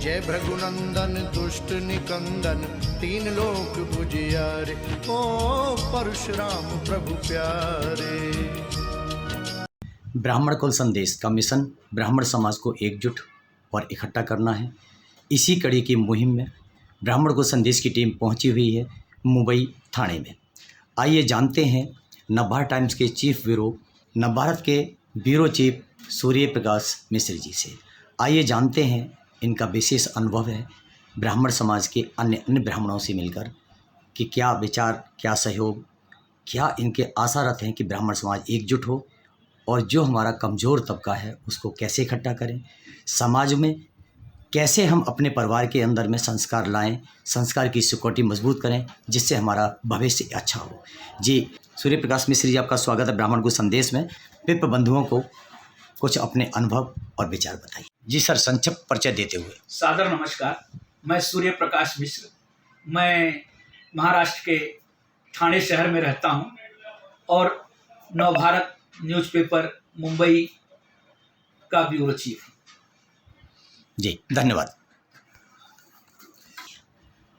जय भृगुनंदन दुष्ट निकंदन तीन लोक बुझियारे, ओ परशुराम प्रभु प्यारे। ब्राह्मण कुल संदेश का मिशन ब्राह्मण समाज को एकजुट और इकट्ठा करना है। इसी कड़ी की मुहिम में ब्राह्मण कुल संदेश की टीम पहुंची हुई है मुंबई थाने में। आइए जानते हैं नवभारत टाइम्स के चीफ ब्यूरो नवभारत के ब्यूरो चीफ सूर्य प्रकाश मिश्र जी से। आइए जानते हैं इनका विशेष अनुभव है ब्राह्मण समाज के अन्य ब्राह्मणों से मिलकर कि क्या विचार, क्या सहयोग, क्या इनके आशा रहते हैं कि ब्राह्मण समाज एकजुट हो और जो हमारा कमज़ोर तबका है उसको कैसे इकट्ठा करें, समाज में कैसे हम अपने परिवार के अंदर में संस्कार लाएं, संस्कार की सिक्योरिटी मजबूत करें जिससे हमारा भविष्य अच्छा हो। जी सूर्य प्रकाश मिश्र जी, आपका स्वागत है ब्राह्मण कुल संदेश में। विप्र बंधुओं को कुछ अपने अनुभव और विचार बताइए। जी सर, संक्षिप्त परिचय देते हुए। सादर नमस्कार। मैं सूर्य प्रकाश मिश्र, मैं महाराष्ट्र के ठाणे शहर में रहता हूं और नवभारत न्यूज़पेपर मुंबई का ब्यूरो चीफ हूं। जी धन्यवाद।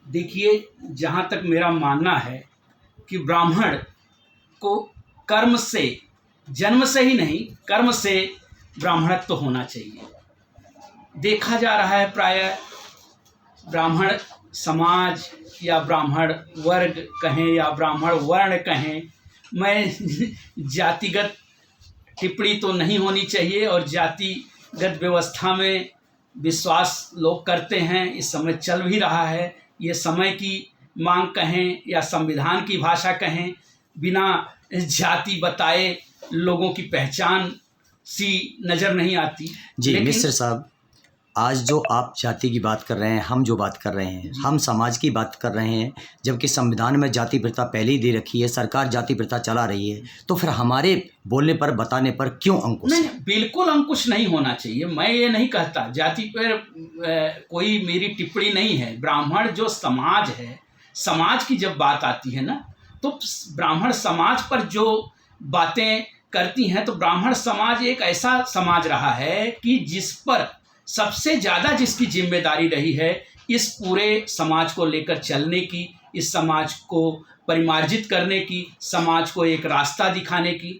देखिए, जहाँ तक मेरा मानना है कि ब्राह्मण को कर्म से, जन्म से ही नहीं कर्म से ब्राह्मणत्व होना चाहिए। देखा जा रहा है प्रायः ब्राह्मण समाज या ब्राह्मण वर्ग कहें या ब्राह्मण वर्ण कहें, मैं जातिगत टिप्पणी तो नहीं होनी चाहिए और जातिगत व्यवस्था में विश्वास लोग करते हैं। इस समय चल भी रहा है। ये समय की मांग कहें या संविधान की भाषा कहें, बिना जाति बताए लोगों की पहचान सी नज़र नहीं आती। जी मिश्र साहब, आज जो आप जाति की बात कर रहे हैं, हम जो बात कर रहे हैं, हम समाज की बात कर रहे हैं, जबकि संविधान में जाति प्रथा पहले ही दे रखी है, सरकार जाति प्रथा चला रही है, तो फिर हमारे बोलने पर, बताने पर क्यों अंकुश? नहीं, बिल्कुल अंकुश नहीं होना चाहिए। मैं ये नहीं कहता, जाति पर कोई मेरी टिप्पणी नहीं है। ब्राह्मण जो समाज है, समाज की जब बात आती है ना, तो ब्राह्मण समाज पर जो बातें करती हैं, तो ब्राह्मण समाज एक ऐसा समाज रहा है कि जिस पर सबसे ज़्यादा जिसकी जिम्मेदारी रही है इस पूरे समाज को लेकर चलने की, इस समाज को परिमार्जित करने की, समाज को एक रास्ता दिखाने की।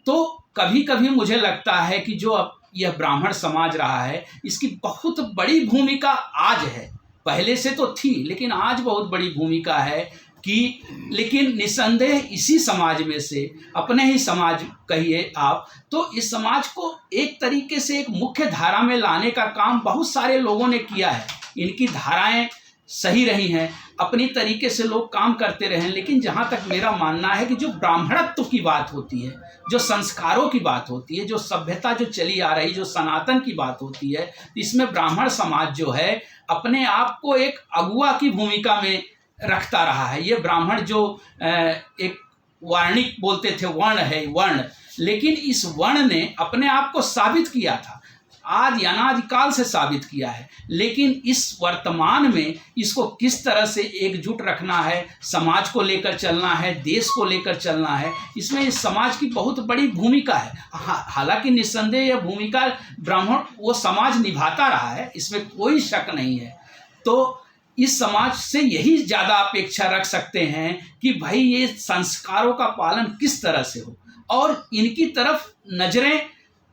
तो कभी कभी मुझे लगता है कि जो अब यह ब्राह्मण समाज रहा है, इसकी बहुत बड़ी भूमिका आज है। पहले से तो थी, लेकिन आज बहुत बड़ी भूमिका है कि, लेकिन निसंदेह इसी समाज में से, अपने ही समाज कहिए आप, तो इस समाज को एक तरीके से एक मुख्य धारा में लाने का काम बहुत सारे लोगों ने किया है। इनकी धाराएं सही रही हैं, अपनी तरीके से लोग काम करते रहे हैं। लेकिन जहाँ तक मेरा मानना है कि जो ब्राह्मणत्व की बात होती है, जो संस्कारों की बात होती है, जो सभ्यता जो चली आ रही, जो सनातन की बात होती है, इसमें ब्राह्मण समाज जो है अपने आप को एक अगुआ की भूमिका में रखता रहा है। ये ब्राह्मण जो एक वार्णिक बोलते थे, वर्ण है, वर्ण, लेकिन इस वर्ण ने अपने आप को साबित किया था, आदि अनादिकाल से साबित किया है। लेकिन इस वर्तमान में इसको किस तरह से एकजुट रखना है, समाज को लेकर चलना है, देश को लेकर चलना है, इसमें इस समाज की बहुत बड़ी भूमिका है। हालांकि निस्संदेह यह भूमिका ब्राह्मण वो समाज निभाता रहा है, इसमें कोई शक नहीं है। तो इस समाज से यही ज़्यादा अपेक्षा रख सकते हैं कि भाई ये संस्कारों का पालन किस तरह से हो, और इनकी तरफ नज़रें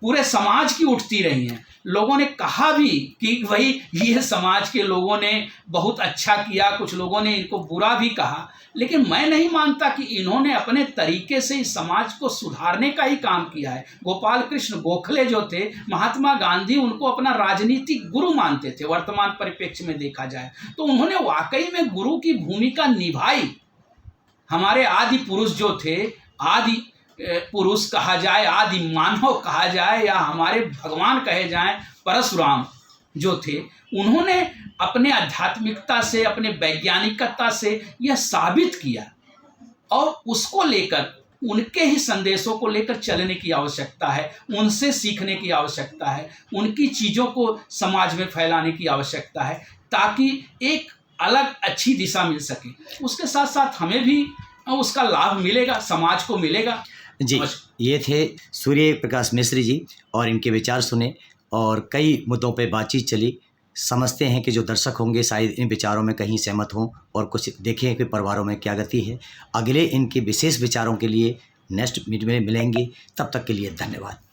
पूरे समाज की उठती रही हैं। लोगों ने कहा भी कि भाई ये समाज के लोगों ने बहुत अच्छा किया, कुछ लोगों ने इनको बुरा भी कहा, लेकिन मैं नहीं मानता कि इन्होंने अपने तरीके से इस समाज को सुधारने का ही काम किया है। गोपाल कृष्ण गोखले जो थे, महात्मा गांधी उनको अपना राजनीतिक गुरु मानते थे। वर्तमान परिप्रेक्ष्य में देखा जाए तो उन्होंने वाकई में गुरु की भूमिका निभाई। हमारे आदि पुरुष जो थे, आदि पुरुष कहा जाए, आदि मानव कहा जाए, या हमारे भगवान कहे जाएं, परशुराम जो थे, उन्होंने अपने आध्यात्मिकता से, अपने वैज्ञानिकता से यह साबित किया, और उसको लेकर, उनके ही संदेशों को लेकर चलने की आवश्यकता है, उनसे सीखने की आवश्यकता है, उनकी चीज़ों को समाज में फैलाने की आवश्यकता है, ताकि एक अलग अच्छी दिशा मिल सके। उसके साथ साथ हमें भी उसका लाभ मिलेगा, समाज को मिलेगा। जी, ये थे सूर्य प्रकाश मिश्र जी, और इनके विचार सुने और कई मुद्दों पे बातचीत चली। समझते हैं कि जो दर्शक होंगे शायद इन विचारों में कहीं सहमत हों और कुछ देखें कि परिवारों में क्या गति है। अगले इनके विशेष विचारों के लिए नेक्स्ट मीट में मिलेंगे, तब तक के लिए धन्यवाद।